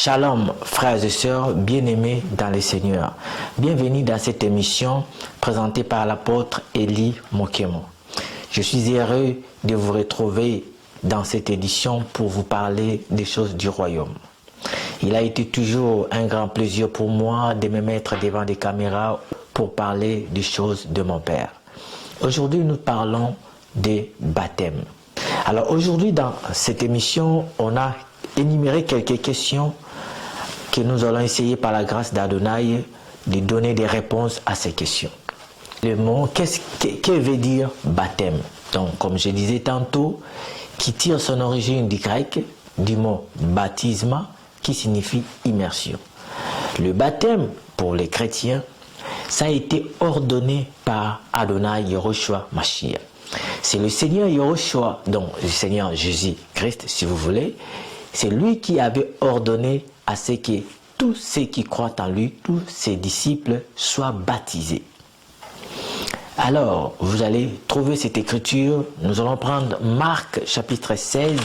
Shalom, frères et sœurs bien-aimés dans le Seigneur. Bienvenue dans cette émission présentée par l'apôtre Élie Mokemo. Je suis heureux de vous retrouver dans cette édition pour vous parler des choses du royaume. Il a été toujours un grand plaisir pour moi de me mettre devant des caméras pour parler des choses de mon Père. Aujourd'hui, nous parlons des baptêmes. Alors aujourd'hui, dans cette émission, on a énuméré quelques questions que nous allons essayer par la grâce d'Adonai de donner des réponses à ces questions. Le mot, que veut dire baptême? Donc, comme je disais tantôt, qui tire son origine du grec, du mot baptisma, qui signifie immersion. Le baptême, pour les chrétiens, ça a été ordonné par Adonai Yehoshua Mashiach. C'est le Seigneur Yehoshua, donc le Seigneur Jésus-Christ, si vous voulez, c'est lui qui avait ordonné à ce que tous ceux qui croient en lui, tous ses disciples, soient baptisés. Alors, vous allez trouver cette écriture, nous allons prendre Marc chapitre 16,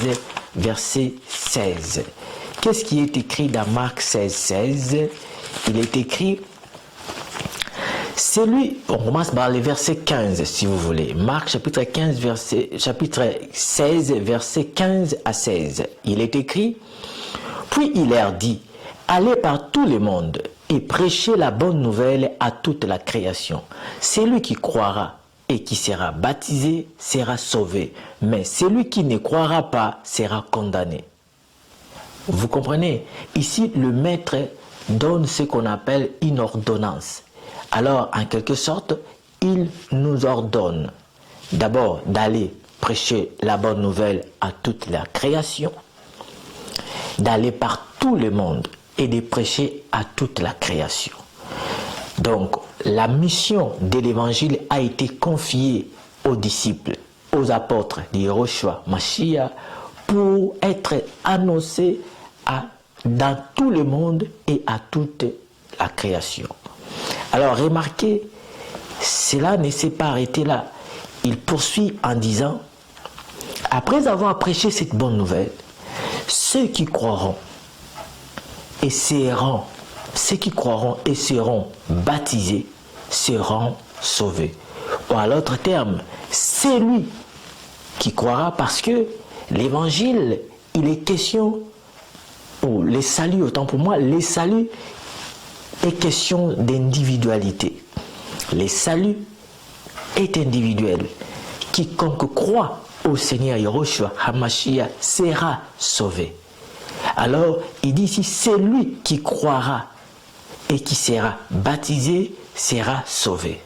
verset 16. Qu'est-ce qui est écrit dans Marc 16, 16? Il est écrit, c'est lui, on commence par le verset 15 si vous voulez. Marc chapitre 16, verset 15 à 16. Il est écrit, puis il leur dit, allez par tout le monde et prêchez la bonne nouvelle à toute la création. Celui qui croira et qui sera baptisé sera sauvé, mais celui qui ne croira pas sera condamné. Vous comprenez? Ici, le maître donne ce qu'on appelle une ordonnance. Alors, en quelque sorte, il nous ordonne d'abord d'aller prêcher la bonne nouvelle à toute la création, d'aller par tout le monde et de prêcher à toute la création. Donc, la mission de l'évangile a été confiée aux disciples, aux apôtres de Yehoshua Mashiach pour être annoncée dans tout le monde et à toute la création. Alors remarquez, cela ne s'est pas arrêté là. Il poursuit en disant, après avoir prêché cette bonne nouvelle, ceux qui croiront et seront baptisés seront sauvés. Ou à l'autre terme, c'est lui qui croira parce que l'évangile, il est question, ou les saluts, autant pour moi, les saluts est question d'individualité. Le salut est individuel. Quiconque croit au Seigneur Yehoshua HaMashiach sera sauvé. Alors, il dit ici, c'est lui qui croira et qui sera baptisé sera sauvé.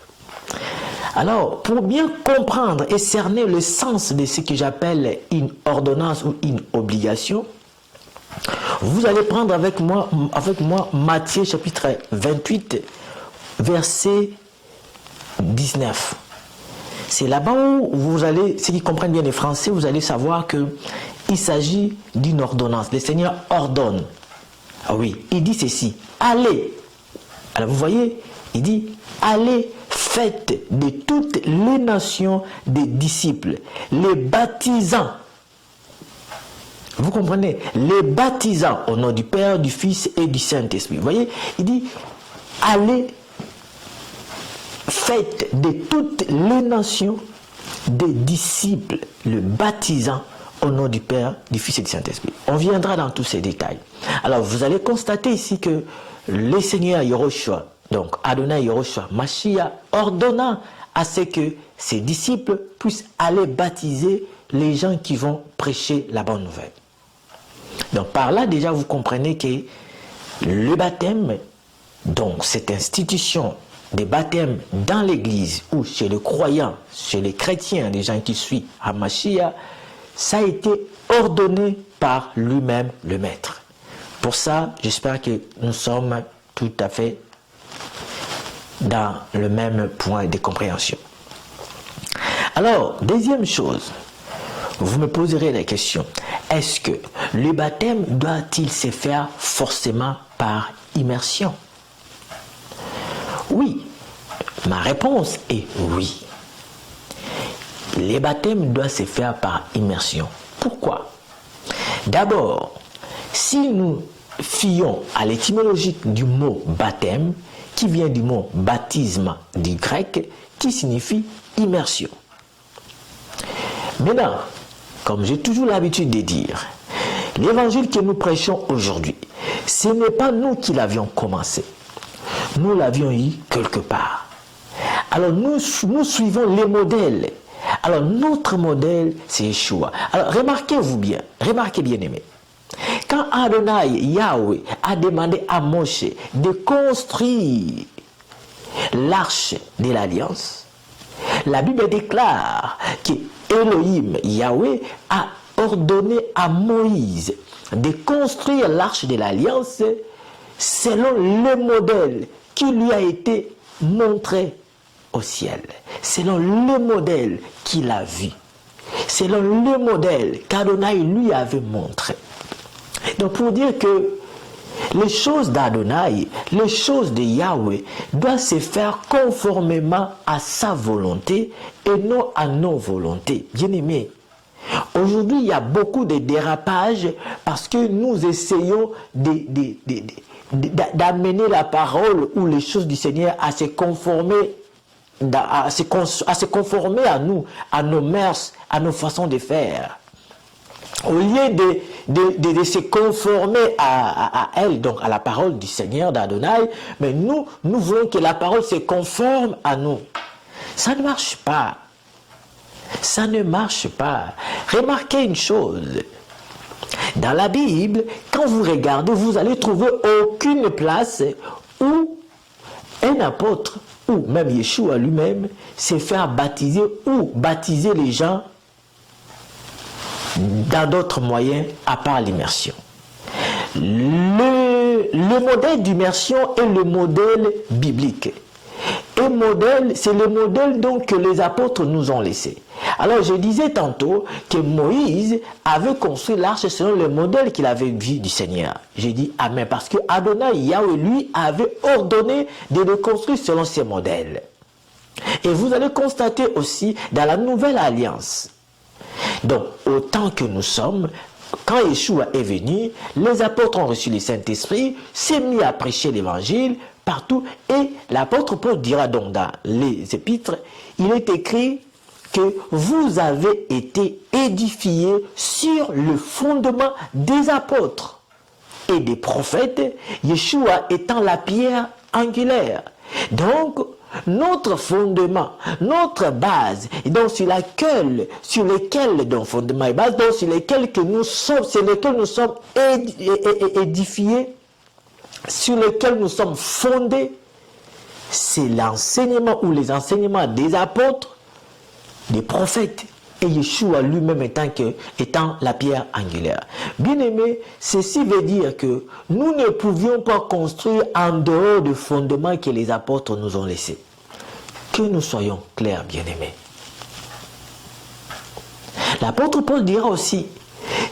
Alors, pour bien comprendre et cerner le sens de ce que j'appelle une ordonnance ou une obligation, vous allez prendre avec moi Matthieu chapitre 28, verset 19. C'est là-bas où vous allez, ceux qui comprennent bien les français, vous allez savoir qu'il s'agit d'une ordonnance. Le Seigneur ordonne. Ah oui, il dit ceci, allez. Alors vous voyez, il dit, allez, faites de toutes les nations des disciples, les baptisant. Vous comprenez? Les baptisant au nom du Père, du Fils et du Saint-Esprit. Vous voyez? Il dit, allez, faites de toutes les nations des disciples, le baptisant au nom du Père, du Fils et du Saint-Esprit. On viendra dans tous ces détails. Alors, vous allez constater ici que le Seigneur Yehoshua, donc Adonai Yehoshua Mashiach, ordonnant à ce que ses disciples puissent aller baptiser les gens qui vont prêcher la bonne nouvelle. Donc par là déjà vous comprenez que le baptême, donc cette institution des baptêmes dans l'église ou chez les croyants, chez les chrétiens, les gens qui suivent HaMashiach, ça a été ordonné par lui-même le maître. Pour ça, j'espère que nous sommes tout à fait dans le même point de compréhension. Alors, deuxième chose, vous me poserez la question, est-ce que le baptême doit-il se faire forcément par immersion? Oui, ma réponse est oui. Le baptême doit se faire par immersion. Pourquoi? D'abord, si nous fions à l'étymologie du mot baptême, qui vient du mot baptisme du grec, qui signifie immersion. Maintenant, comme j'ai toujours l'habitude de dire, l'évangile que nous prêchons aujourd'hui, ce n'est pas nous qui l'avions commencé. Nous l'avions eu quelque part. Alors nous suivons les modèles. Alors notre modèle, c'est Yeshua. Alors remarquez-vous bien, remarquez bien aimé. Quand Adonai, Yahweh, a demandé à Moshe de construire l'arche de l'alliance, la Bible déclare que Elohim, Yahweh, a ordonné à Moïse de construire l'arche de l'alliance selon le modèle qui lui a été montré au ciel, selon le modèle qu'il a vu, selon le modèle qu'Adonai lui avait montré. Donc pour dire que les choses d'Adonai, les choses de Yahweh doivent se faire conformément à sa volonté et non à nos volontés. Bien-aimés, aujourd'hui il y a beaucoup de dérapages parce que nous essayons d'amener la parole ou les choses du Seigneur à se conformer à se conformer à nous, à nos mœurs, à nos façons de faire. Au lieu de se conformer à elle, donc à la parole du Seigneur d'Adonai, mais nous voulons que la parole se conforme à nous. Ça ne marche pas. Ça ne marche pas. Remarquez une chose. Dans la Bible, quand vous regardez, vous allez trouver aucune place où un apôtre ou même Yeshua lui-même s'est fait baptiser ou baptiser les gens dans d'autres moyens à part l'immersion. Le modèle d'immersion est le modèle biblique. Et modèle, c'est le modèle donc que les apôtres nous ont laissé. Alors je disais tantôt que Moïse avait construit l'arche selon le modèle qu'il avait vu du Seigneur. J'ai dit amen parce que Adonai Yahweh lui avait ordonné de le construire selon ses modèles. Et vous allez constater aussi dans la nouvelle alliance. Donc autant que nous sommes, quand Yeshua est venu, les apôtres ont reçu le Saint-Esprit, s'est mis à prêcher l'évangile partout. Et l'apôtre Paul dira donc dans les épîtres, il est écrit que vous avez été édifiés sur le fondement des apôtres et des prophètes, Yeshua étant la pierre angulaire. Donc, notre fondement, notre base, donc sur lesquels donc fondement et base, donc sur lesquels nous sommes édifiés, sur lesquels nous sommes fondés, c'est l'enseignement ou les enseignements des apôtres, des prophètes, et Yeshua lui-même étant la pierre angulaire. Bien-aimés, ceci veut dire que nous ne pouvions pas construire en dehors du fondement que les apôtres nous ont laissé. Que nous soyons clairs, bien-aimés. L'apôtre Paul dira aussi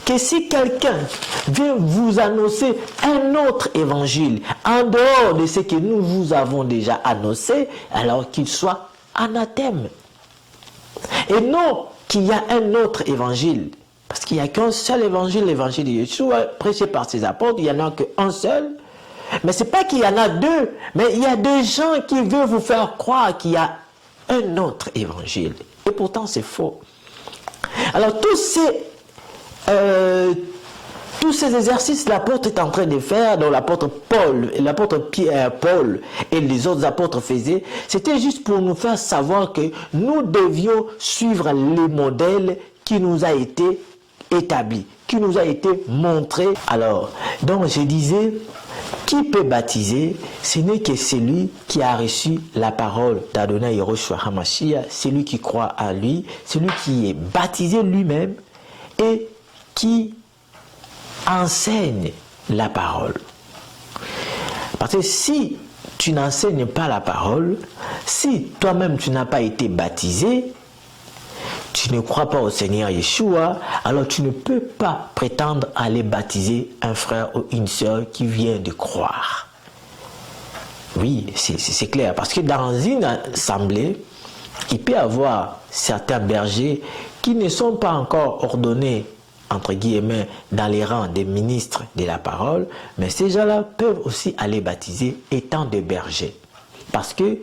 que si quelqu'un vient vous annoncer un autre évangile en dehors de ce que nous vous avons déjà annoncé, alors qu'il soit anathème. Et non qu'il y a un autre évangile. Parce qu'il n'y a qu'un seul évangile, l'évangile de Yeshua, prêché par ses apôtres, il n'y en a qu'un seul. Mais ce n'est pas qu'il y en a deux, mais il y a des gens qui veulent vous faire croire qu'il y a un autre évangile. Et pourtant, c'est faux. Alors, tous ces exercices, l'apôtre est en train de faire, dont l'apôtre Paul et les autres apôtres faisaient, c'était juste pour nous faire savoir que nous devions suivre les modèles qui nous a été établi, qui nous a été montré. Alors, donc je disais, qui peut baptiser? Ce n'est que celui qui a reçu la parole d'Adonai Yehoshua HaMashiach, celui qui croit à lui, celui qui est baptisé lui-même et qui enseigne la parole. Parce que si tu n'enseignes pas la parole, si toi-même tu n'as pas été baptisé, tu ne crois pas au Seigneur Yeshua, alors tu ne peux pas prétendre aller baptiser un frère ou une sœur qui vient de croire. Oui, c'est clair. Parce que dans une assemblée, il peut y avoir certains bergers qui ne sont pas encore ordonnés entre guillemets, dans les rangs des ministres de la parole, mais ces gens-là peuvent aussi aller baptiser étant des bergers. Parce que,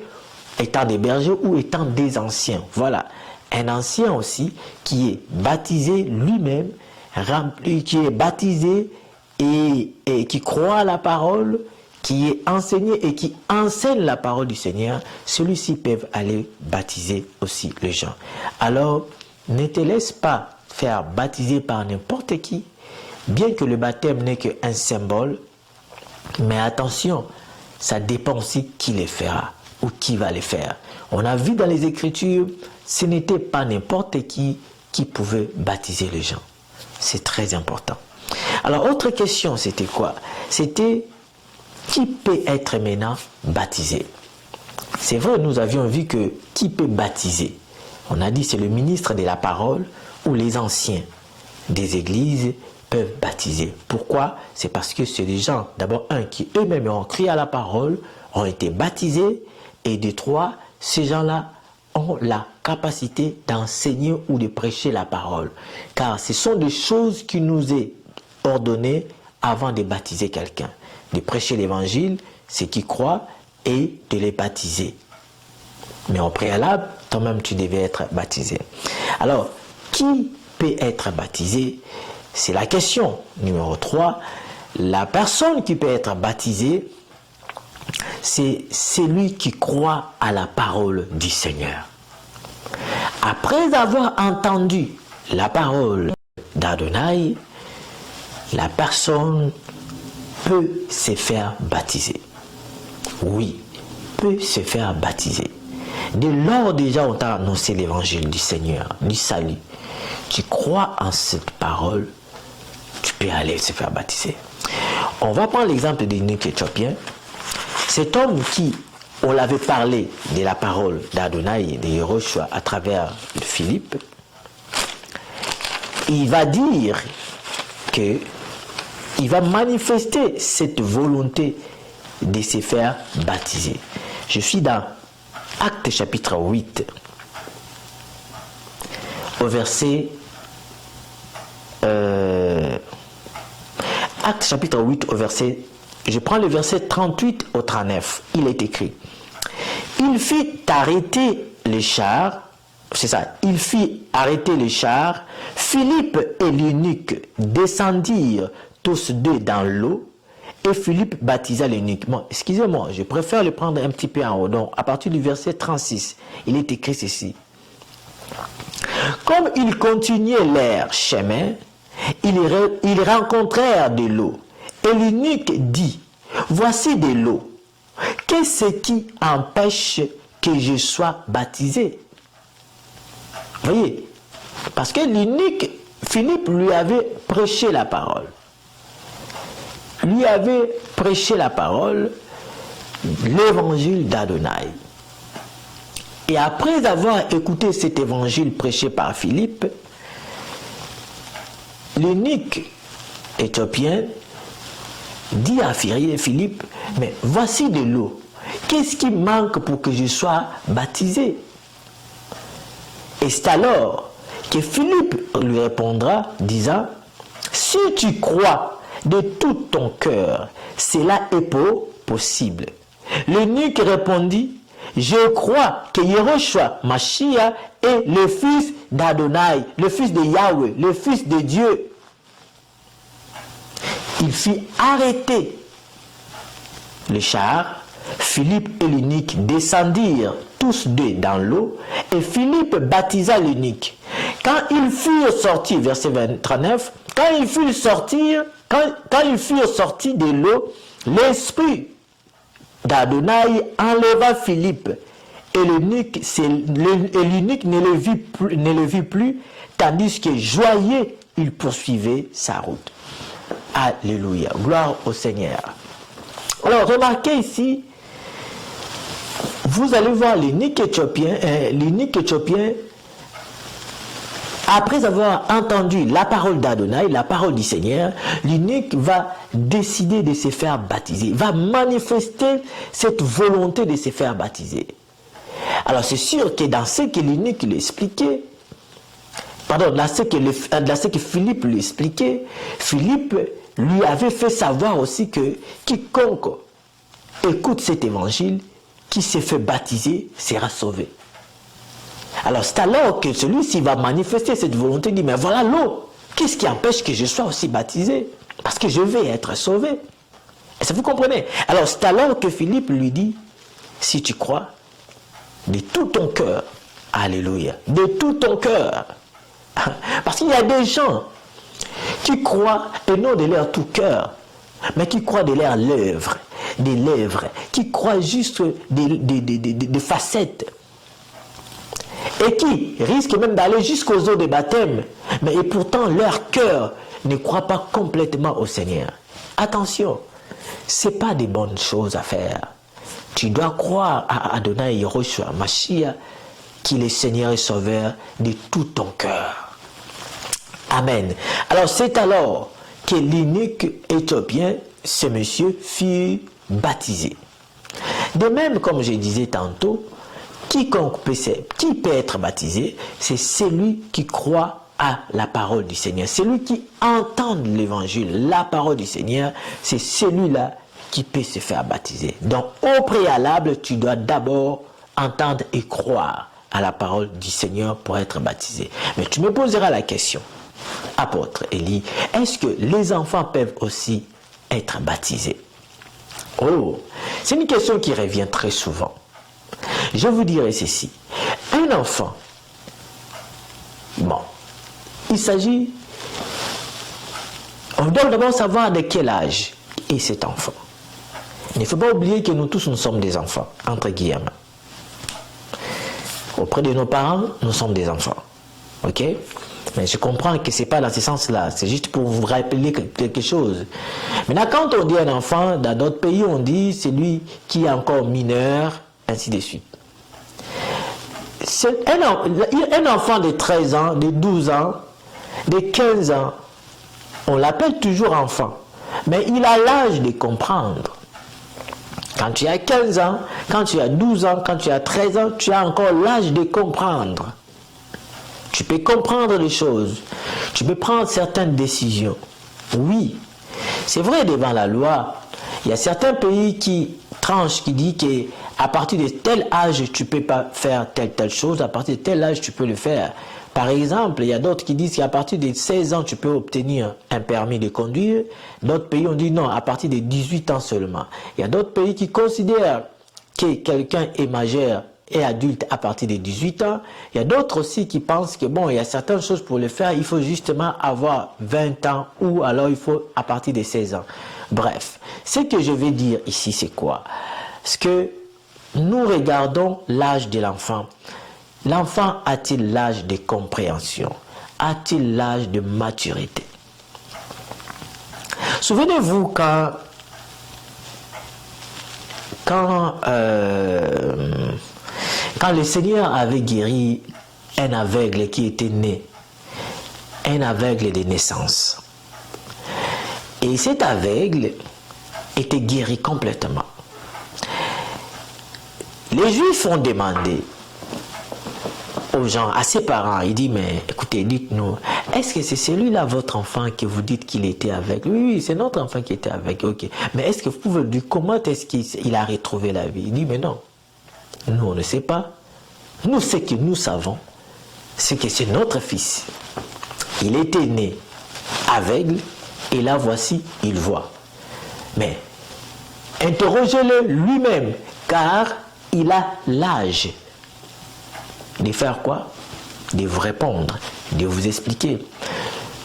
étant des bergers ou étant des anciens, voilà. Un ancien aussi qui est baptisé lui-même, qui est baptisé et qui croit à la parole, qui est enseigné et qui enseigne la parole du Seigneur, celui-ci peut aller baptiser aussi les gens. Alors, ne te laisse pas faire baptiser par n'importe qui, bien que le baptême n'est qu'un symbole, mais attention, ça dépend aussi qui les fera ou qui va les faire. On a vu dans les Écritures, ce n'était pas n'importe qui pouvait baptiser les gens. C'est très important. Alors, autre question, c'était quoi? C'était qui peut être maintenant baptisé? C'est vrai, nous avions vu que qui peut baptiser? On a dit c'est le ministre de la parole ou les anciens des églises peuvent baptiser. Pourquoi? C'est parce que c'est des gens, d'abord un, qui eux-mêmes ont crié à la parole, ont été baptisés, et de trois, ces gens-là ont la capacité d'enseigner ou de prêcher la parole. Car ce sont des choses qui nous est ordonnées avant de baptiser quelqu'un. De prêcher l'évangile, ceux qui croient, et de les baptiser. Mais au préalable, toi-même, tu devais être baptisé. Alors, qui peut être baptisé? C'est la question numéro 3. La personne qui peut être baptisée, c'est celui qui croit à la parole du Seigneur. Après avoir entendu la parole d'Adonai, la personne peut se faire baptiser. Oui, peut se faire baptiser. Dès lors déjà on t'a annoncé l'évangile du Seigneur, du salut, tu crois en cette parole, tu peux aller se faire baptiser. On va prendre l'exemple de l'eunuque éthiopien. Cet homme qui, on l'avait parlé de la parole d'Adonai et de Yehoshua à travers Philippe, il va dire que il va manifester cette volonté de se faire baptiser. Je suis dans Actes chapitre 8, au verset Actes chapitre 8 au verset, je prends le verset 38 au 39, il est écrit: il fit arrêter les chars, c'est ça, il fit arrêter les chars, Philippe et l'eunuque descendirent tous deux dans l'eau, et Philippe baptisa l'eunuque. Bon, excusez-moi, je préfère le prendre un petit peu en haut. Donc, à partir du verset 36, il est écrit ceci: comme ils continuaient leur chemin, ils rencontrèrent de l'eau. Et l'eunuque dit: voici de l'eau. Qu'est-ce qui empêche que je sois baptisé? Voyez, parce que l'eunuque, Philippe lui avait prêché la parole. Lui avait prêché la parole, l'évangile d'Adonai. Et après avoir écouté cet évangile prêché par Philippe, l'eunuque éthiopien dit à Philippe: mais voici de l'eau. Qu'est-ce qui manque pour que je sois baptisé? Et c'est alors que Philippe lui répondra, disant: si tu crois de tout ton cœur, cela est possible. L'eunuque répondit: je crois que Yehoshua Mashiach est le fils d'Adonai, le fils de Yahweh, le fils de Dieu. Il fit arrêter le char. Philippe et l'eunuque descendirent tous deux dans l'eau, et Philippe baptisa l'eunuque. Quand ils furent sortis, verset 39, quand ils furent sortis de l'eau, l'esprit d'Adonai enleva Philippe, et l'eunuque ne le vit plus, tandis que joyeux, il poursuivait sa route. Alléluia, gloire au Seigneur. Alors, remarquez ici, vous allez voir l'eunuque éthiopien, après avoir entendu la parole d'Adonai, la parole du Seigneur, l'eunuque va décider de se faire baptiser, va manifester cette volonté de se faire baptiser. Alors c'est sûr que dans ce que l'eunuque lui expliquait, pardon, dans ce que Philippe lui expliquait, Philippe lui avait fait savoir aussi que quiconque écoute cet évangile, qui s'est fait baptiser, sera sauvé. Alors c'est alors que celui-ci va manifester cette volonté, dit, mais voilà l'eau, qu'est-ce qui empêche que je sois aussi baptisé? Parce que je vais être sauvé. Est-ce que vous comprenez? Alors c'est alors que Philippe lui dit, si tu crois, de tout ton cœur, alléluia, de tout ton cœur. Parce qu'il y a des gens qui croient, et non de leur tout cœur, mais qui croient de leurs lèvres, des lèvres, qui croient juste des facettes, et qui risquent même d'aller jusqu'aux eaux de baptême, mais et pourtant leur cœur ne croit pas complètement au Seigneur. Attention, ce n'est pas des bonnes choses à faire. Tu dois croire à Adonai Yehoshua Mashiach, qu'il est Seigneur et Sauveur de tout ton cœur. Amen. Alors c'est alors que l'eunuque éthiopien, ce monsieur, fut baptisé. De même, comme je disais tantôt, qui peut être baptisé, c'est celui qui croit à la parole du Seigneur. Celui qui entend l'évangile, la parole du Seigneur, c'est celui-là qui peut se faire baptiser. Donc, au préalable, tu dois d'abord entendre et croire à la parole du Seigneur pour être baptisé. Mais tu me poseras la question, apôtre Élie, est-ce que les enfants peuvent aussi être baptisés? Oh, c'est une question qui revient très souvent. Je vous dirai ceci. Un enfant, bon, il s'agit, on doit d'abord savoir de quel âge est cet enfant. Il ne faut pas oublier que nous tous, nous sommes des enfants, entre guillemets. Auprès de nos parents, nous sommes des enfants. Ok? Mais je comprends que ce n'est pas dans ce sens-là. C'est juste pour vous rappeler quelque chose. Maintenant, quand on dit un enfant, dans d'autres pays, on dit celui qui est encore mineur, ainsi de suite. Un enfant de 13 ans, de 12 ans, de 15 ans, on l'appelle toujours enfant. Mais il a l'âge de comprendre. Quand tu as 15 ans, quand tu as 12 ans, quand tu as 13 ans, tu as encore l'âge de comprendre. Tu peux comprendre les choses. Tu peux prendre certaines décisions. Oui, c'est vrai devant la loi. Il y a certains pays qui tranchent, qui disent qu'à partir de tel âge, tu ne peux pas faire telle chose. À partir de tel âge, tu peux le faire. Par exemple, il y a d'autres qui disent qu'à partir de 16 ans, tu peux obtenir un permis de conduire. D'autres pays ont dit non, à partir de 18 ans seulement. Il y a d'autres pays qui considèrent que quelqu'un est majeur et adulte à partir de 18 ans. Il y a d'autres aussi qui pensent que bon, il y a certaines choses pour le faire, il faut justement avoir 20 ans ou alors il faut à partir de 16 ans. Bref, ce que je vais dire ici, c'est quoi? Parce que nous regardons l'âge de l'enfant. L'enfant a-t-il l'âge de compréhension? A-t-il l'âge de maturité? Souvenez-vous quand le Seigneur avait guéri un aveugle qui était né, un aveugle de naissance. Et cet aveugle était guéri complètement. Les Juifs ont demandé aux gens, à ses parents, il dit, mais écoutez, dites-nous, est-ce que c'est celui-là votre enfant que vous dites qu'il était avec? Oui, c'est notre enfant qui était avec, ok. Mais est-ce que vous pouvez dire comment est-ce qu'il a retrouvé la vie? Il dit, mais non, nous on ne sait pas. Nous, ce que nous savons, c'est que c'est notre fils. Il était né aveugle et là voici, il voit. Mais interrogez-le lui-même, car il a l'âge de faire quoi? De vous répondre, de vous expliquer.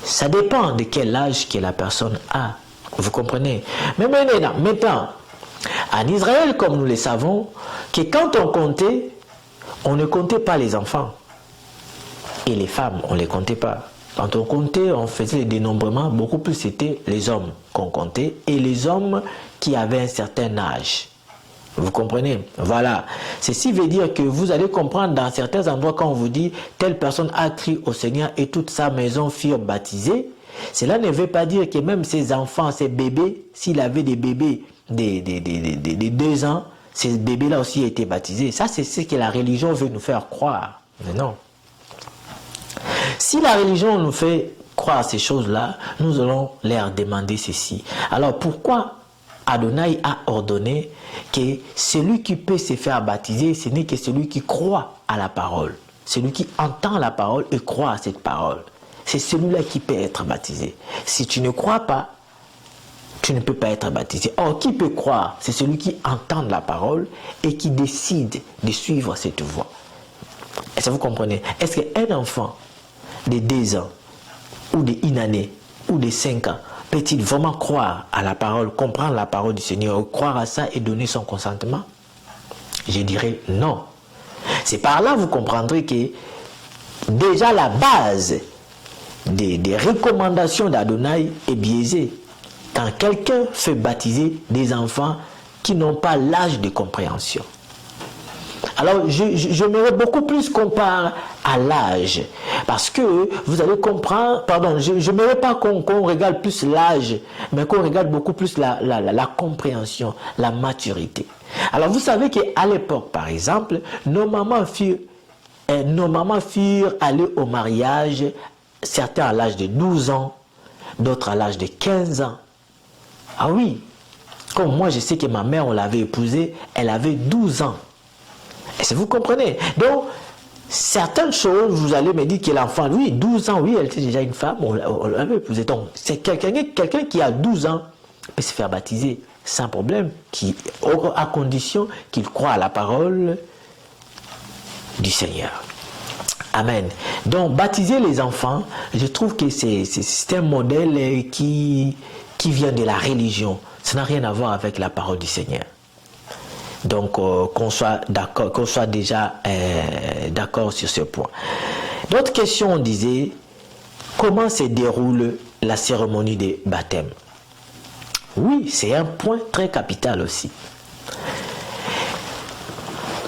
Ça dépend de quel âge que la personne a. Vous comprenez? Mais maintenant, en Israël, comme nous le savons, que quand on comptait, on ne comptait pas les enfants. Et les femmes, on ne les comptait pas. Quand on comptait, on faisait le dénombrement, beaucoup plus c'était les hommes qu'on comptait et les hommes qui avaient un certain âge. Vous comprenez? Voilà. Ceci veut dire que vous allez comprendre dans certains endroits quand on vous dit telle personne a crié au Seigneur et toute sa maison furent baptisés. Cela ne veut pas dire que même ses enfants, ses bébés, s'il avait des bébés de 2 ans, ces bébés-là aussi étaient baptisés. Ça, c'est ce que la religion veut nous faire croire. Mais non. Si la religion nous fait croire ces choses-là, nous allons leur demander ceci. Alors pourquoi Adonai a ordonné que celui qui peut se faire baptiser, ce n'est que celui qui croit à la parole. Celui qui entend la parole et croit à cette parole. C'est celui-là qui peut être baptisé. Si tu ne crois pas, tu ne peux pas être baptisé. Or, qui peut croire? C'est celui qui entend la parole et qui décide de suivre cette voie. Est-ce que vous comprenez? Est-ce qu'un enfant de 2 ans, ou de 1 année, ou de 5 ans, peut-il vraiment croire à la parole, comprendre la parole du Seigneur, croire à ça et donner son consentement? Je dirais non. C'est par là que vous comprendrez que déjà la base des recommandations d'Adonai est biaisée. Quand quelqu'un fait baptiser des enfants qui n'ont pas l'âge de compréhension. Alors, j'aimerais beaucoup plus qu'on parle à l'âge. Parce que vous allez comprendre, pardon, je n'aimerais pas qu'on regarde plus l'âge, mais qu'on regarde beaucoup plus la compréhension, la maturité. Alors, vous savez qu'à l'époque, par exemple, nos mamans furent allées au mariage, certains à l'âge de 12 ans, d'autres à l'âge de 15 ans. Ah oui, comme moi, je sais que ma mère, on l'avait épousée, elle avait 12 ans. Est-ce que vous comprenez? Donc, certaines choses, vous allez me dire que l'enfant, oui, 12 ans, oui, elle était déjà une femme, on l'avait épousée. Donc, c'est quelqu'un qui a 12 ans peut se faire baptiser sans problème, à condition qu'il croit à la parole du Seigneur. Amen. Donc, baptiser les enfants, je trouve que c'est un modèle qui vient de la religion. Ça n'a rien à voir avec la parole du Seigneur. Donc, qu'on soit d'accord, qu'on soit déjà d'accord sur ce point. D'autres questions, on disait, comment se déroule la cérémonie de baptême? Oui, c'est un point très capital aussi.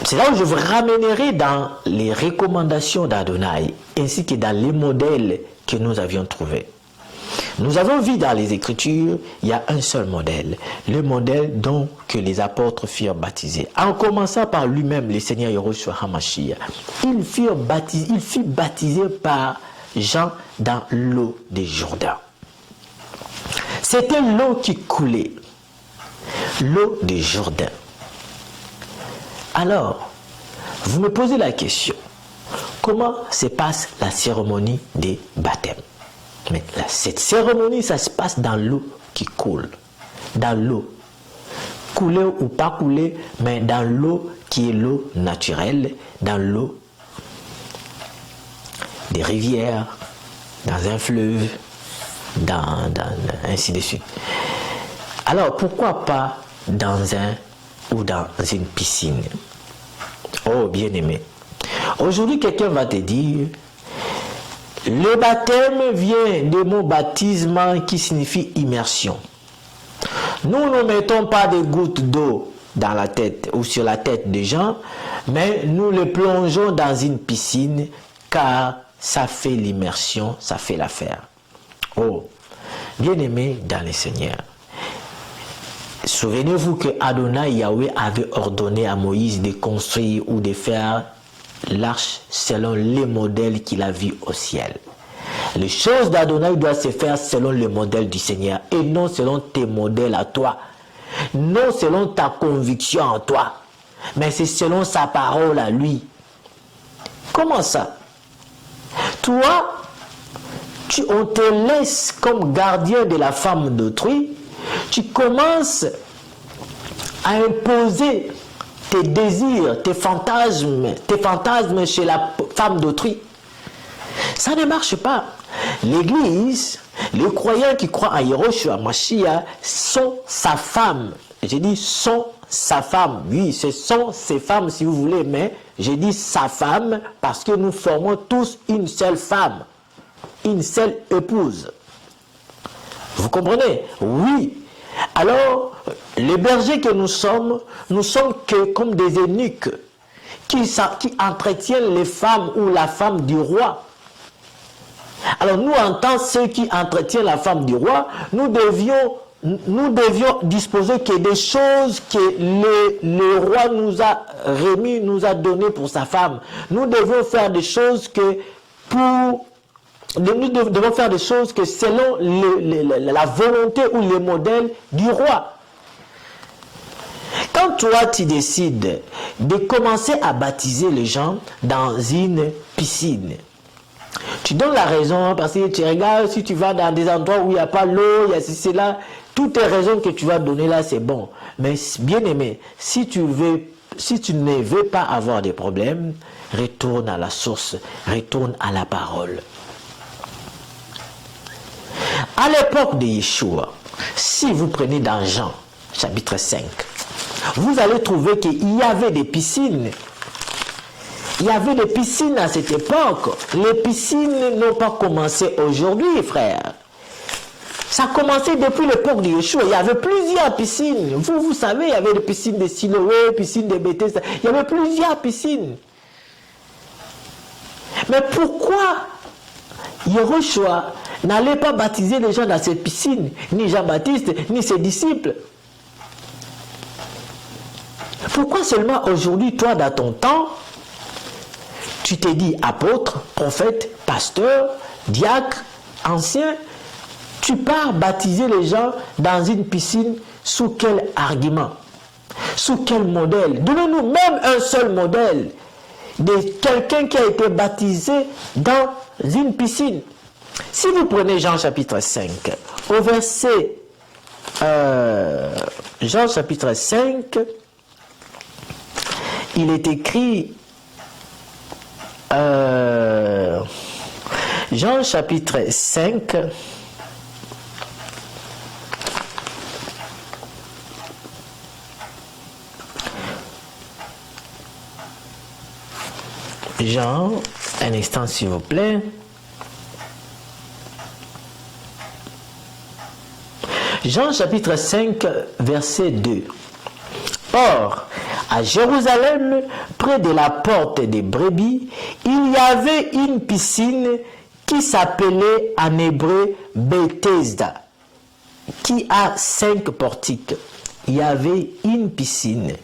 C'est là où je vous ramènerai dans les recommandations d'Adonai, ainsi que dans les modèles que nous avions trouvés. Nous avons vu dans les Écritures, il y a un seul modèle, le modèle dont que les apôtres furent baptisés. En commençant par lui-même, le Seigneur Yahushua HaMashiach, il fut baptisé par Jean dans l'eau des Jourdain. C'était l'eau qui coulait, l'eau des Jourdain. Alors, vous me posez la question, comment se passe la cérémonie des baptêmes? Mais là, cette cérémonie, ça se passe dans l'eau qui coule. Dans l'eau. Couler ou pas couler, mais dans l'eau qui est l'eau naturelle, dans l'eau des rivières, dans un fleuve, ainsi de suite. Alors, pourquoi pas dans une piscine? Oh, bien-aimé. Aujourd'hui, quelqu'un va te dire, le baptême vient du mot baptisme qui signifie immersion. Nous ne mettons pas de gouttes d'eau dans la tête ou sur la tête des gens, mais nous les plongeons dans une piscine car ça fait l'immersion, ça fait l'affaire. Oh, bien-aimé dans le Seigneur, souvenez-vous que Adonai Yahweh avait ordonné à Moïse de construire ou de faire l'arche selon les modèles qu'il a vus au ciel. Les choses d'Adonai doivent se faire selon le modèle du Seigneur et non selon tes modèles à toi, non selon ta conviction en toi, mais c'est selon sa parole à lui. Comment ça? Toi, on te laisse comme gardien de la femme d'autrui, tu commences à imposer tes désirs, tes fantasmes chez la femme d'autrui. Ça ne marche pas. L'Église, les croyants qui croient en Yahushua Mashiach sont sa femme. J'ai dit sont sa femme. Oui, ce sont ses femmes si vous voulez, mais j'ai dit sa femme parce que nous formons tous une seule femme, une seule épouse. Vous comprenez? Oui. Alors, les bergers que nous sommes que comme des eunuques qui entretiennent les femmes ou la femme du roi. Alors nous, en tant que ceux qui entretiennent la femme du roi, nous devions disposer que des choses que le roi nous a remis, nous a donné pour sa femme. Nous devons faire des choses que pour nous devons faire des choses que selon la volonté ou le modèle du roi. Quand toi, tu décides de commencer à baptiser les gens dans une piscine, tu donnes la raison parce que tu regardes, si tu vas dans des endroits où il n'y a pas l'eau, il y a ceci, là, toutes les raisons que tu vas donner là, c'est bon. Mais bien aimé, si tu ne veux pas avoir des problèmes, retourne à la source, retourne à la parole. À l'époque de Yeshua, si vous prenez dans Jean, chapitre 5, vous allez trouver qu'il y avait des piscines. Il y avait des piscines à cette époque. Les piscines n'ont pas commencé aujourd'hui, frère. Ça a commencé depuis l'époque de Yeshua. Il y avait plusieurs piscines. Vous savez, il y avait des piscines de Siloé, piscines de Bethesda. Il y avait plusieurs piscines. Mais pourquoi Yeshua n'allait pas baptiser les gens dans cette piscine, ni Jean-Baptiste, ni ses disciples? Pourquoi seulement aujourd'hui, toi, dans ton temps, tu t'es dit apôtre, prophète, pasteur, diacre, ancien, tu pars baptiser les gens dans une piscine sous quel argument? Sous quel modèle? Donnez-nous même un seul modèle de quelqu'un qui a été baptisé dans une piscine. Si vous prenez Jean chapitre 5, au verset Jean chapitre 5, il est écrit Jean chapitre 5, Jean, un instant s'il vous plaît. Jean chapitre 5, verset 2. Or, à Jérusalem, près de la porte des brebis, il y avait une piscine qui s'appelait en hébreu Bethesda, qui a 5 portiques. Il y avait une piscine.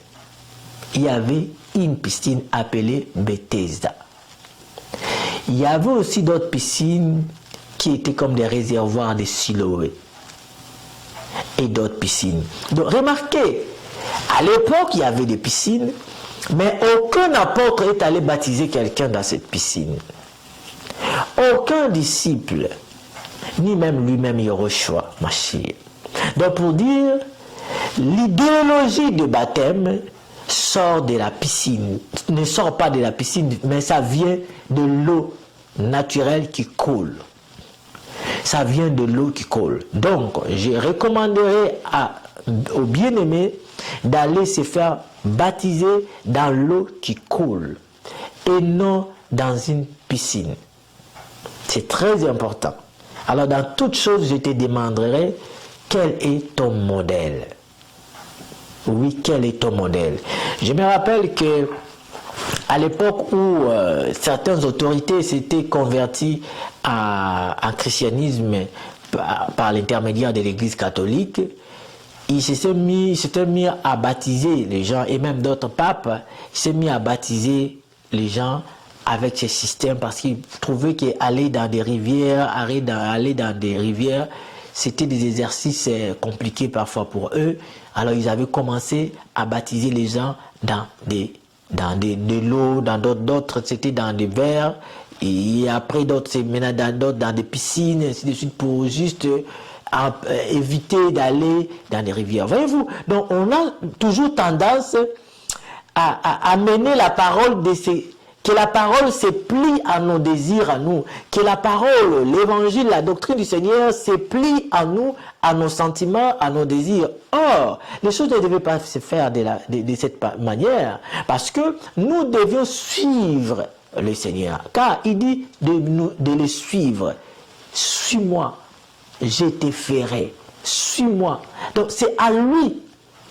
Il y avait une piscine appelée Bethesda. Il y avait aussi d'autres piscines qui étaient comme des réservoirs de Siloé. Et d'autres piscines. Donc remarquez, à l'époque il y avait des piscines, mais aucun apôtre est allé baptiser quelqu'un dans cette piscine. Aucun disciple, ni même lui-même Yeshua, Mashiach. Donc pour dire, l'idéologie de baptême sort de la piscine, ne sort pas de la piscine, mais ça vient de l'eau naturelle qui coule. Ça vient de l'eau qui coule. Donc, je recommanderais aux bien-aimés d'aller se faire baptiser dans l'eau qui coule et non dans une piscine. C'est très important. Alors, dans toute chose, je te demanderai quel est ton modèle. Oui, quel est ton modèle? Je me rappelle que à l'époque où certaines autorités s'étaient converties en christianisme par l'intermédiaire de l'Église catholique, ils s'étaient mis à baptiser les gens, et même d'autres papes s'étaient mis à baptiser les gens avec ce système parce qu'ils trouvaient qu'aller dans des rivières, c'était des exercices compliqués parfois pour eux. Alors ils avaient commencé à baptiser les gens dans de l'eau, dans d'autres c'était dans des verres, et après d'autres c'est maintenant dans des piscines, ainsi de suite, pour juste éviter d'aller dans des rivières. Voyez-vous, donc on a toujours tendance à mener la parole que la parole se plie à nos désirs, à nous, que la parole, l'évangile, la doctrine du Seigneur se plie à nous, à nos sentiments, à nos désirs. Or, les choses ne devaient pas se faire de cette manière, parce que nous devions suivre le Seigneur, car il dit de le suivre. Suis-moi, je te ferai. Suis-moi. Donc c'est à lui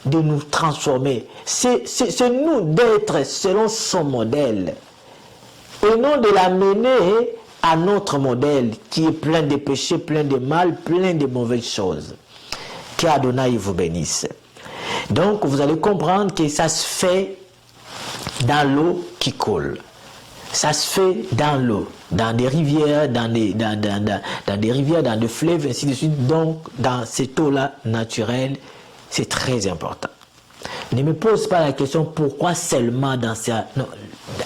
de nous transformer. C'est nous d'être selon son modèle. Et non de l'amener à notre modèle qui est plein de péchés, plein de mal, plein de mauvaises choses. Qu'Adonai vous bénisse. Donc vous allez comprendre que ça se fait dans l'eau qui coule. Ça se fait dans l'eau, dans des rivières, dans des rivières, dans des fleuves, ainsi de suite. Donc, dans cette eau-là naturelle, c'est très important. Ne me pose pas la question pourquoi seulement dans ça. Non,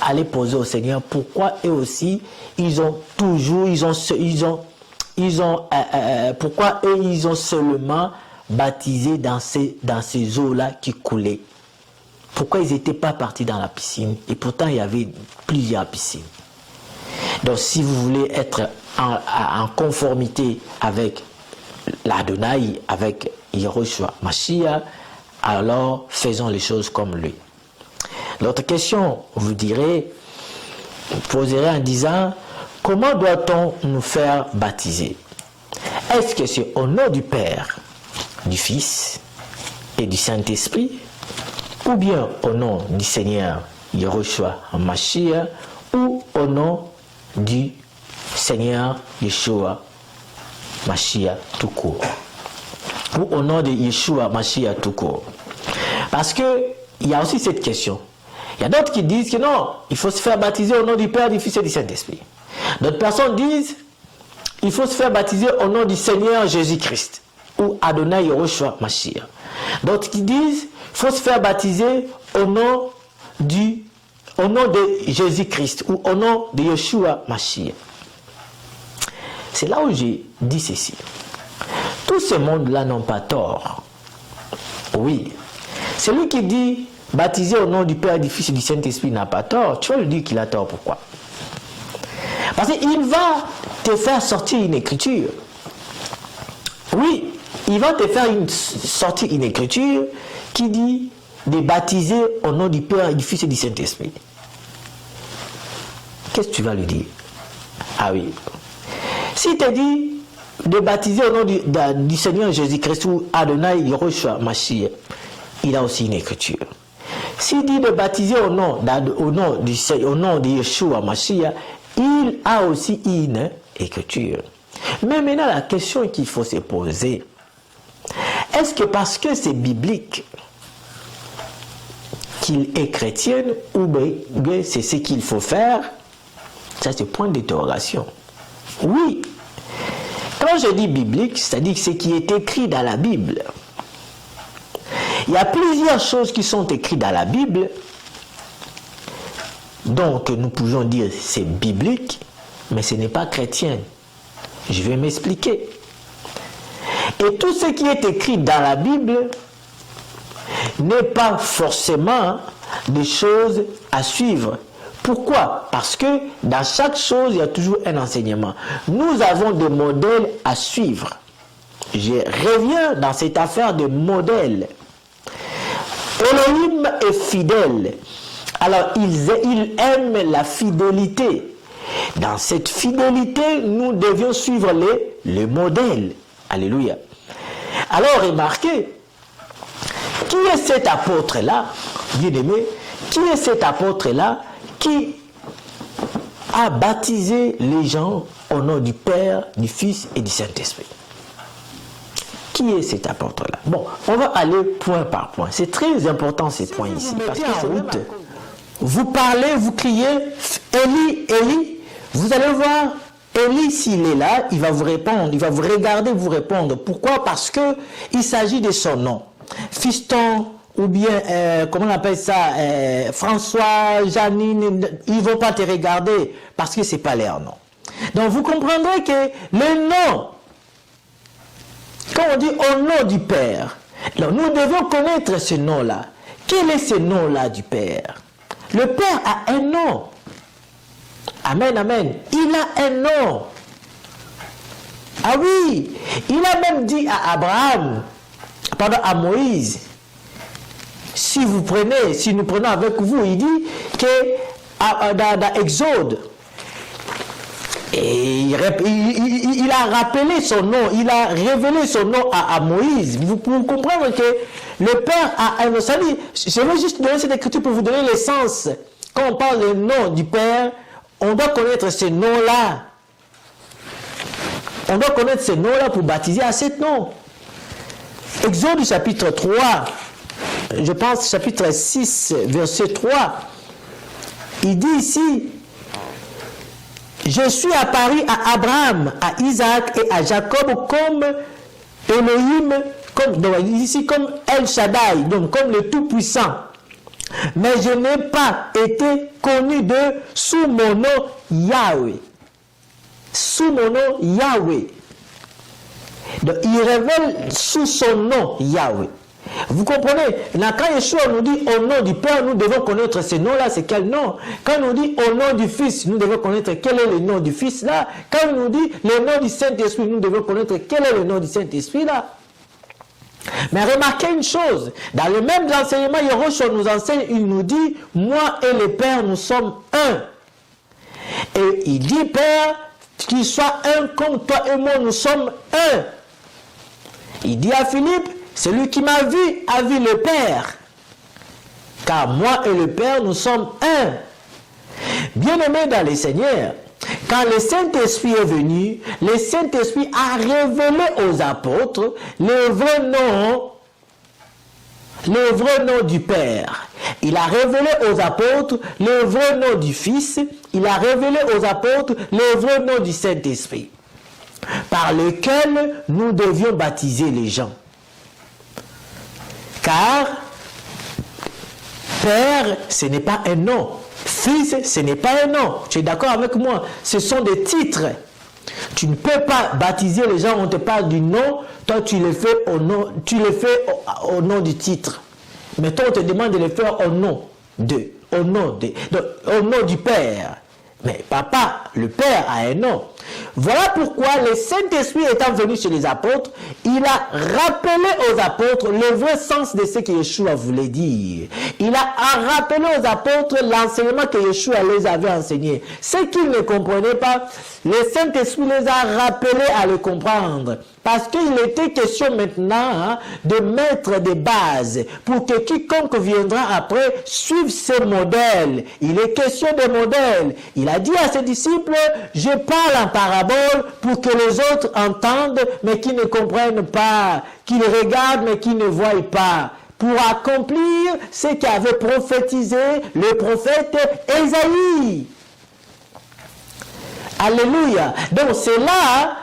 allez poser au Seigneur pourquoi eux aussi, pourquoi eux ils ont seulement baptisé dans ces eaux-là qui coulaient. Pourquoi ils n'étaient pas partis dans la piscine? Et pourtant, il y avait plusieurs piscines. Donc, si vous voulez être en conformité avec l'Adonai, avec Yahushua Mashiach, alors faisons les choses comme lui. L'autre question, vous poserez en disant, comment doit-on nous faire baptiser? Est-ce que c'est au nom du Père, du Fils et du Saint-Esprit, ou bien au nom du Seigneur Yahushua Mashiach, ou au nom du Seigneur Yeshua Mashiach tout court, ou au nom de Yeshua Mashiach tout court? Parce que il y a aussi cette question. Il y a d'autres qui disent que non, il faut se faire baptiser au nom du Père, du Fils et du Saint-Esprit. D'autres personnes disent il faut se faire baptiser au nom du Seigneur Jésus-Christ ou Adonai Yahushua Mashiach. D'autres qui disent il faut se faire baptiser au nom de Jésus-Christ ou au nom de Yeshua Mashiach. C'est là où j'ai dit ceci. Tous ces mondes-là n'ont pas tort. Oui. Celui qui dit baptiser au nom du Père, du Fils et du Saint-Esprit n'a pas tort. Tu vas lui dire qu'il a tort. Pourquoi? Parce qu'il va te faire sortir une écriture. Oui, il va te faire sortir une écriture qui dit de baptiser au nom du Père, du Fils et du Saint-Esprit. Qu'est-ce que tu vas lui dire? Ah oui. S'il te dit de baptiser au nom du Seigneur Jésus-Christ ou Adonai Yahushua Mashiach, il a aussi une écriture. S'il dit de baptiser au nom de Yeshua Mashiach, il a aussi une écriture. Mais maintenant, la question qu'il faut se poser, est-ce que parce que c'est biblique qu'il est chrétien ou bien c'est ce qu'il faut faire? Ça, c'est point d'interrogation. Oui. Quand je dis biblique, c'est-à-dire ce qui est écrit dans la Bible. Il y a plusieurs choses qui sont écrites dans la Bible, donc nous pouvons dire c'est biblique, mais ce n'est pas chrétien. Je vais m'expliquer. Et tout ce qui est écrit dans la Bible n'est pas forcément des choses à suivre. Pourquoi? Parce que dans chaque chose, il y a toujours un enseignement. Nous avons des modèles à suivre. Je reviens dans cette affaire de modèles. Elohim est fidèle. Alors, il aime la fidélité. Dans cette fidélité, nous devions suivre les modèles. Alléluia. Alors, remarquez, qui est cet apôtre-là, bien-aimé, qui est cet apôtre-là qui a baptisé les gens au nom du Père, du Fils et du Saint-Esprit? Qui est cet apôtre-là? Bon, on va aller point par point. C'est très important ces points ici. Parce que en route, vous parlez, vous criez, Élie, Élie. Vous allez voir, Élie, s'il est là, il va vous répondre, il va vous regarder, vous répondre. Pourquoi? Parce que il s'agit de son nom. Fiston, ou bien, comment on appelle ça, François, Janine, ils ne vont pas te regarder parce que ce n'est pas leur nom. Donc, vous comprendrez que le nom, quand on dit au nom du Père, alors nous devons connaître ce nom-là. Quel est ce nom-là du Père? Le Père a un nom. Amen, amen. Il a un nom. Ah oui, il a même dit à Abraham, pardon, à Moïse, si nous prenons avec vous, il dit que dans Exode, et il a rappelé son nom, il a révélé son nom à Moïse. Vous pouvez comprendre que le Père a un nom. Je vais juste donner cette écriture pour vous donner l'essence. Quand on parle du nom du Père, on doit connaître ce nom-là. On doit connaître ce nom-là pour baptiser à ce nom. Exode chapitre 3, je pense chapitre 6, verset 3, il dit ici, je suis apparu à Abraham, à Isaac et à Jacob comme Elohim, comme El Shaddai, donc comme le Tout-Puissant. Mais je n'ai pas été connu sous mon nom Yahweh. Sous mon nom Yahweh. Donc il révèle sous son nom Yahweh. Vous comprenez? Là, quand Yeshua nous dit au nom du Père, nous devons connaître ce nom-là, c'est quel nom? Quand il nous dit au nom du Fils, nous devons connaître quel est le nom du Fils là. Quand il nous dit le nom du Saint-Esprit, nous devons connaître quel est le nom du Saint-Esprit là. Mais remarquez une chose, dans le même enseignement, Yeshua nous enseigne, il nous dit, moi et le Père, nous sommes un. Et il dit, Père, qu'il soit un comme toi et moi, nous sommes un. Il dit à Philippe, celui qui m'a vu a vu le Père. Car moi et le Père, nous sommes un. Bien-aimés dans le Seigneur, quand le Saint-Esprit est venu, le Saint-Esprit a révélé aux apôtres le vrai nom du Père. Il a révélé aux apôtres le vrai nom du Fils. Il a révélé aux apôtres le vrai nom du Saint-Esprit, par lequel nous devions baptiser les gens. Car Père, ce n'est pas un nom. Fils, ce n'est pas un nom. Tu es d'accord avec moi? Ce sont des titres. Tu ne peux pas baptiser les gens, on te parle du nom, toi tu le fais au nom, au nom du titre. Mais toi on te demande de le faire au nom du Père. Mais papa, le Père a un nom. Voilà pourquoi le Saint-Esprit étant venu chez les apôtres, il a rappelé aux apôtres le vrai sens de ce que Yeshua voulait dire. Il a rappelé aux apôtres l'enseignement que Yeshua les avait enseigné. Ce qu'ils ne comprenaient pas, le Saint-Esprit les a rappelés à le comprendre. Parce qu'il était question maintenant de mettre des bases pour que quiconque viendra après suive ce modèle. Il est question de modèle. Il a dit à ses disciples, je parle en parabole pour que les autres entendent mais qui ne comprennent pas, qu'ils regardent mais qui ne voient pas, pour accomplir ce qu'avait prophétisé le prophète Ésaïe. Alléluia. Donc c'est là.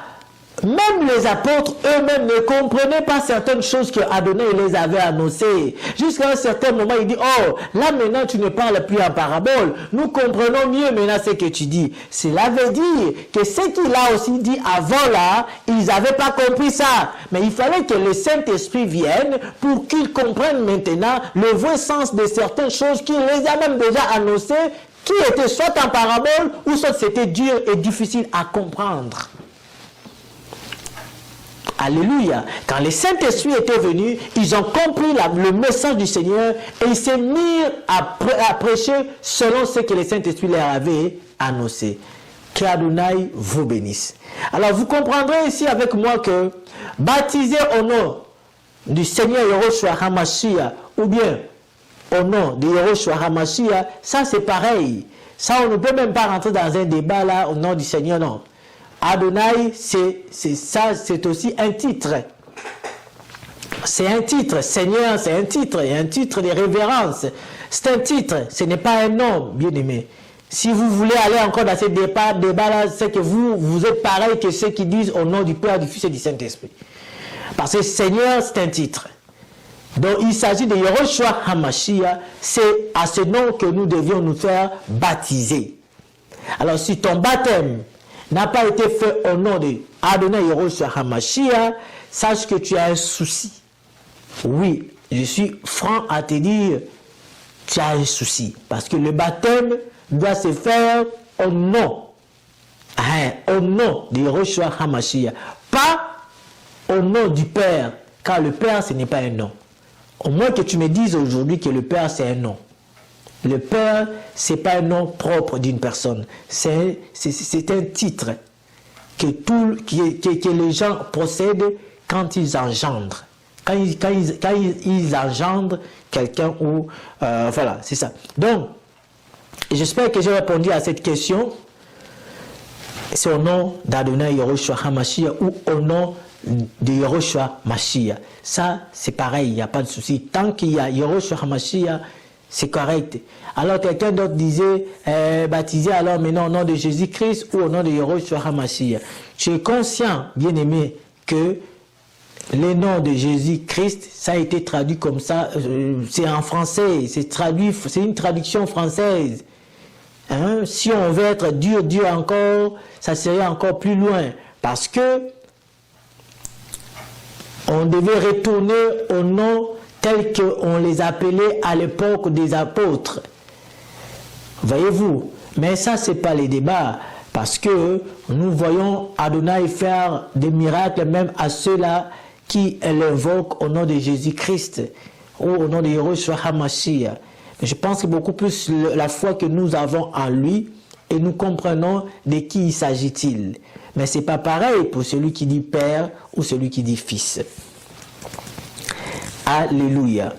Même les apôtres eux-mêmes ne comprenaient pas certaines choses que Adonai les avait annoncées. Jusqu'à un certain moment, il dit, oh, là maintenant tu ne parles plus en parabole. Nous comprenons mieux maintenant ce que tu dis. Cela veut dire que ce qu'il a aussi dit avant là, ils n'avaient pas compris ça. Mais il fallait que le Saint-Esprit vienne pour qu'ils comprennent maintenant le vrai sens de certaines choses qu'il les a même déjà annoncées, qui étaient soit en parabole ou soit c'était dur et difficile à comprendre. Alléluia. Quand le Saint-Esprit était venu, ils ont compris le message du Seigneur et ils s'est mis à prêcher selon ce que le Saint-Esprit leur avait annoncé. Qu'Adonai vous bénisse. Alors vous comprendrez ici avec moi que baptiser au nom du Seigneur Yehoshua HaMashiach ou bien au nom de Yehoshua HaMashiach, ça c'est pareil. Ça on ne peut même pas rentrer dans un débat là au nom du Seigneur, non. Adonai, c'est aussi un titre. C'est un titre. Seigneur, c'est un titre. Il y a un titre de révérence. C'est un titre. Ce n'est pas un nom, bien-aimé. Si vous voulez aller encore dans ce débat-là, c'est que vous êtes pareil que ceux qui disent au nom du Père, du Fils et du Saint-Esprit. Parce que Seigneur, c'est un titre. Donc, il s'agit de Yehoshua HaMashiach. C'est à ce nom que nous devions nous faire baptiser. Alors, si ton baptême n'a pas été fait au nom de Adonai Yehoshua HaMashiach, sache que tu as un souci. Oui, je suis franc à te dire, tu as un souci. Parce que le baptême doit se faire au nom de Yehoshua HaMashiach. Pas au nom du Père, car le Père, ce n'est pas un nom. Au moins que tu me dises aujourd'hui que le Père, c'est un nom. Le Père, ce n'est pas un nom propre d'une personne. C'est un titre que les gens possèdent quand ils engendrent. Quand ils engendrent quelqu'un ou... voilà, c'est ça. Donc, j'espère que j'ai répondu à cette question. C'est au nom d'Adonai Yehoshua HaMashiach ou au nom de Yehoshua Mashiach. Ça, c'est pareil, il n'y a pas de souci. Tant qu'il y a Yehoshua HaMashiach, c'est correct. Alors quelqu'un d'autre disait, baptisé alors maintenant au nom de Jésus-Christ ou au nom de Yahushua HaMashiach. Tu es conscient, bien-aimé, que le nom de Jésus-Christ, ça a été traduit comme ça, c'est en français, c'est une traduction française. Hein? Si on veut être dur encore, ça serait encore plus loin. Parce que on devait retourner au nom tel qu'on les appelait à l'époque des apôtres. Voyez-vous, mais ça, ce n'est pas les débats. Parce que nous voyons Adonai faire des miracles même à ceux-là qui l'invoquent au nom de Jésus-Christ ou au nom de Yahushua HaMashiach. Je pense que beaucoup plus la foi que nous avons en lui et nous comprenons de qui il s'agit-il. Mais ce n'est pas pareil pour celui qui dit Père ou celui qui dit Fils. Alléluia.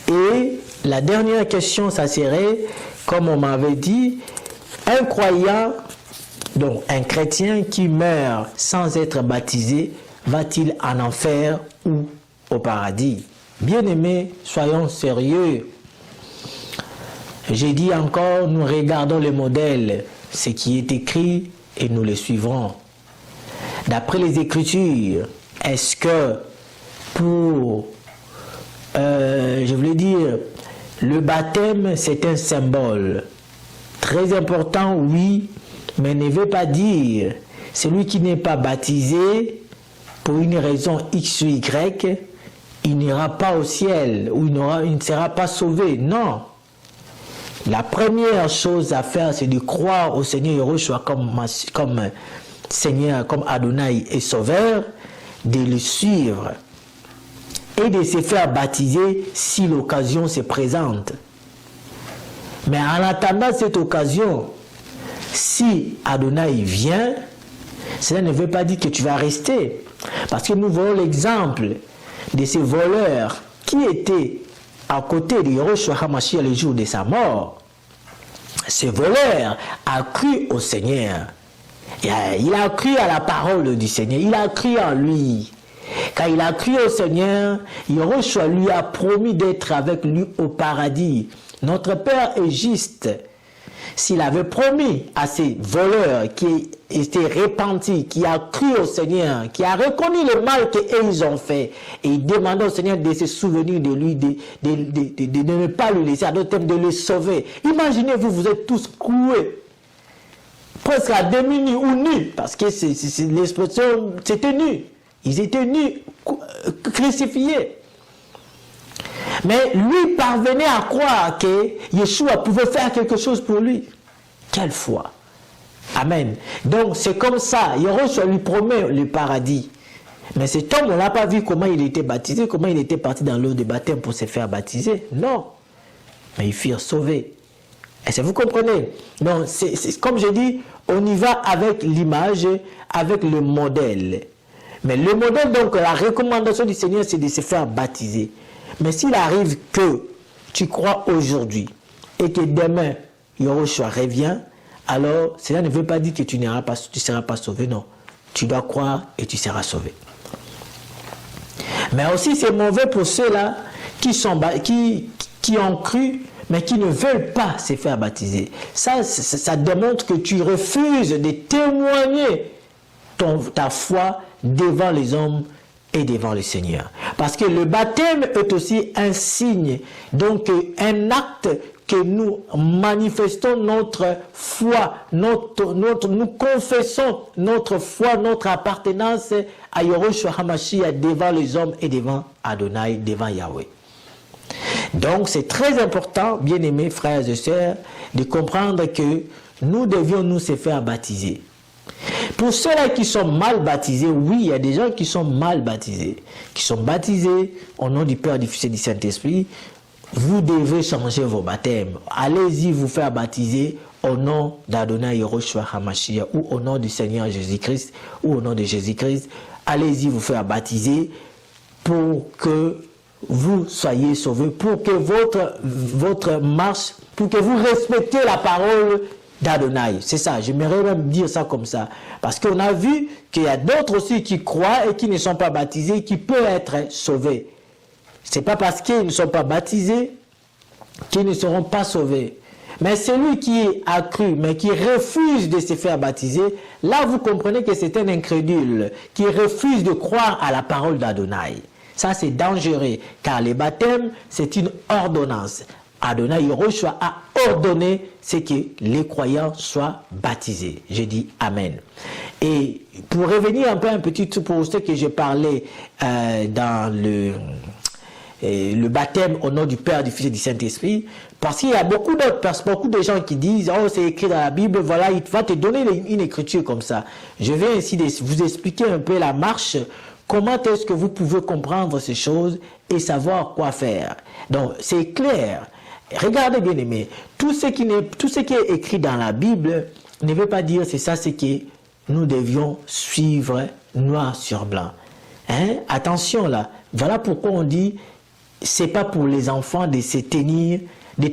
Et la dernière question, ça serait, comme on m'avait dit, un croyant, donc un chrétien qui meurt sans être baptisé, va-t-il en enfer ou au paradis? Bien-aimés, soyons sérieux. J'ai dit encore, nous regardons le modèle, ce qui est écrit, et nous le suivrons. D'après les Écritures, est-ce que pour, je voulais dire, le baptême, c'est un symbole très important, oui, mais ne veut pas dire celui qui n'est pas baptisé pour une raison X ou Y, il n'ira pas au ciel ou il ne sera pas sauvé. Non. La première chose à faire, c'est de croire au Seigneur Yahushua comme Seigneur, comme Adonai et Sauveur, de le suivre et de se faire baptiser si l'occasion se présente. Mais en attendant cette occasion, si Adonai vient, cela ne veut pas dire que tu vas rester. Parce que nous voyons l'exemple de ces voleurs qui étaient à côté de Yahushua HaMashiach le jour de sa mort. Ce voleur a cru au Seigneur. Il a cru à la parole du Seigneur. Il a cru en lui. Quand il a cru au Seigneur, Yahushua lui a promis d'être avec lui au paradis. Notre Père est juste. S'il avait promis à ces voleurs qui étaient repentis, qui a cru au Seigneur, qui a reconnu le mal qu'ils ont fait, et il demandait au Seigneur de se souvenir de lui, de ne pas le laisser, à d'autres termes, de le sauver. Imaginez-vous, vous êtes tous cloués, presque à demi-nus ou nus, parce que l'expression, c'était nu. Ils étaient nus, crucifiés. Mais lui parvenait à croire que Yeshua pouvait faire quelque chose pour lui. Quelle foi! Amen. Donc c'est comme ça. Yahushua lui promet le paradis. Mais cet homme, on n'a pas vu comment il était baptisé, comment il était parti dans l'eau de baptême pour se faire baptiser. Non. Mais ils furent sauvés. Est-ce que vous comprenez? Donc, c'est comme je dis, on y va avec l'image, avec le modèle. Mais le modèle, donc, la recommandation du Seigneur, c'est de se faire baptiser. Mais s'il arrive que tu crois aujourd'hui et que demain, Yahushua revient, alors cela ne veut pas dire que tu ne seras pas sauvé, non. Tu dois croire et tu seras sauvé. Mais aussi, c'est mauvais pour ceux-là qui ont cru, mais qui ne veulent pas se faire baptiser. Ça démontre que tu refuses de témoigner ta foi devant les hommes et devant le Seigneur. Parce que le baptême est aussi un signe, donc un acte que nous manifestons notre foi, nous confessons notre foi, notre appartenance à Yahushua HaMashiach devant les hommes et devant Adonai, devant Yahweh. Donc c'est très important, bien-aimés frères et sœurs, de comprendre que nous devions nous se faire baptiser. Pour ceux-là qui sont mal baptisés, oui, il y a des gens qui sont mal baptisés, qui sont baptisés au nom du Père, du Fils et du Saint-Esprit. Vous devez changer vos baptêmes. Allez-y vous faire baptiser au nom d'Adonai Yahushua HaMashiach ou au nom du Seigneur Jésus-Christ ou au nom de Jésus-Christ. Allez-y vous faire baptiser pour que vous soyez sauvés, pour que votre marche, pour que vous respectiez la parole d'Adonai. C'est ça, j'aimerais même dire ça comme ça. Parce qu'on a vu qu'il y a d'autres aussi qui croient et qui ne sont pas baptisés, qui peuvent être sauvés. Ce n'est pas parce qu'ils ne sont pas baptisés qui ne seront pas sauvés. Mais celui qui a cru, mais qui refuse de se faire baptiser, là vous comprenez que c'est un incrédule, qui refuse de croire à la parole d'Adonai. Ça c'est dangereux, car le baptême c'est une ordonnance. Adonai Yehoshua a ordonné c'est que les croyants soient baptisés. Je dis Amen. Et pour revenir un petit peu pour ce que j'ai parlé dans le baptême au nom du Père, du Fils et du Saint-Esprit, parce qu'il y a beaucoup de gens qui disent « Oh, c'est écrit dans la Bible, voilà, il va te donner une écriture comme ça. » Je vais ainsi vous expliquer un peu la marche, comment est-ce que vous pouvez comprendre ces choses et savoir quoi faire. Donc, c'est clair. Regardez bien aimé, tout ce qui est écrit dans la Bible ne veut pas dire c'est ça, c'est que nous devions suivre noir sur blanc. Hein? Attention là, voilà pourquoi on dit c'est pas pour les enfants de se tenir, de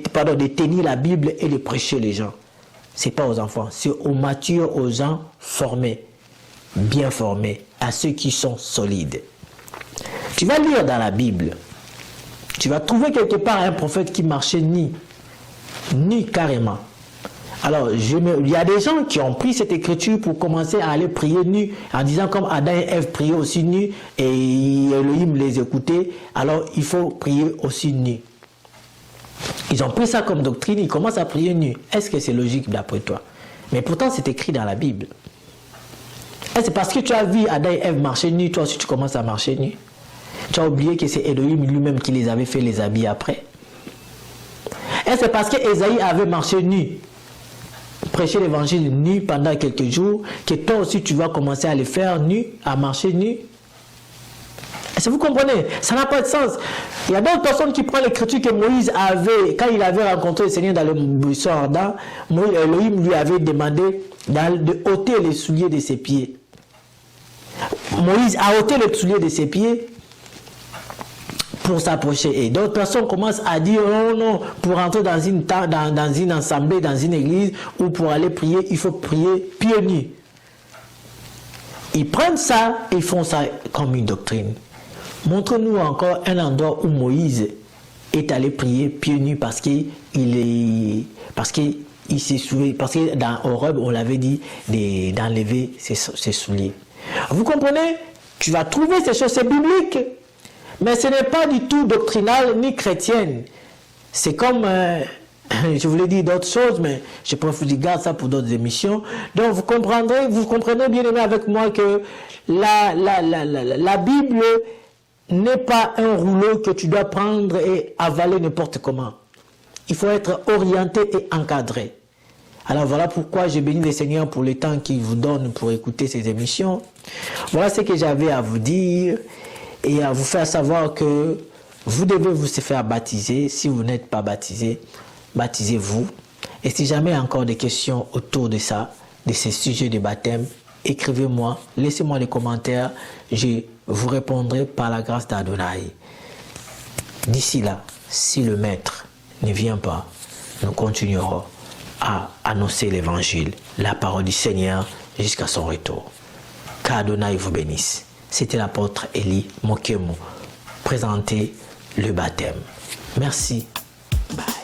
tenir la Bible et de prêcher les gens. C'est pas aux enfants, c'est aux matures, aux gens formés, bien formés, à ceux qui sont solides. Tu vas lire dans la Bible, tu vas trouver quelque part un prophète qui marchait nu carrément. Alors, il y a des gens qui ont pris cette écriture pour commencer à aller prier nu, en disant comme Adam et Ève priaient aussi nu, et Elohim les écoutait, alors il faut prier aussi nu. Ils ont pris ça comme doctrine, ils commencent à prier nu. Est-ce que c'est logique d'après toi? Mais pourtant, c'est écrit dans la Bible. Est-ce que parce que tu as vu Adam et Ève marcher nu, toi aussi tu commences à marcher nu? Tu as oublié que c'est Elohim lui-même qui les avait fait les habits après? Est-ce que parce que Ésaïe avait marché nu, prêcher l'évangile nu pendant quelques jours, que toi aussi tu vas commencer à le faire nu, à marcher nu? Est-ce que vous comprenez? Ça n'a pas de sens. Il y a d'autres personnes qui prennent l'écriture que Moïse avait, quand il avait rencontré le Seigneur dans le buisson ardent, Elohim lui avait demandé de ôter les souliers de ses pieds. Moïse a ôté les souliers de ses pieds pour s'approcher. Et d'autres personnes commencent à dire oh non, pour entrer dans une assemblée, dans une église, ou pour aller prier, il faut prier pieds nus. Ils prennent ça et ils font ça comme une doctrine. Montre-nous encore un endroit où Moïse est allé prier pieds nus parce qu'il s'est soulevé, parce que dans Horeb, on l'avait dit d'enlever ses souliers. Vous comprenez? Tu vas trouver ces choses, c'est biblique. Mais ce n'est pas du tout doctrinal ni chrétienne. C'est comme, je voulais dire d'autres choses, mais je préfère vous garder ça pour d'autres émissions. Donc vous comprenez bien aimé avec moi que la Bible n'est pas un rouleau que tu dois prendre et avaler n'importe comment. Il faut être orienté et encadré. Alors voilà pourquoi je bénis le Seigneur pour le temps qu'il vous donne pour écouter ces émissions. Voilà ce que j'avais à vous dire. Et à vous faire savoir que vous devez vous faire baptiser. Si vous n'êtes pas baptisé, baptisez-vous. Et si jamais il y a encore des questions autour de ça, de ces sujets de baptême, écrivez-moi, laissez-moi les commentaires. Je vous répondrai par la grâce d'Adonai. D'ici là, si le Maître ne vient pas, nous continuerons à annoncer l'évangile, la parole du Seigneur jusqu'à son retour. Qu'Adonai vous bénisse. C'était l'apôtre Eli Mokemo, présenter le baptême. Merci. Bye.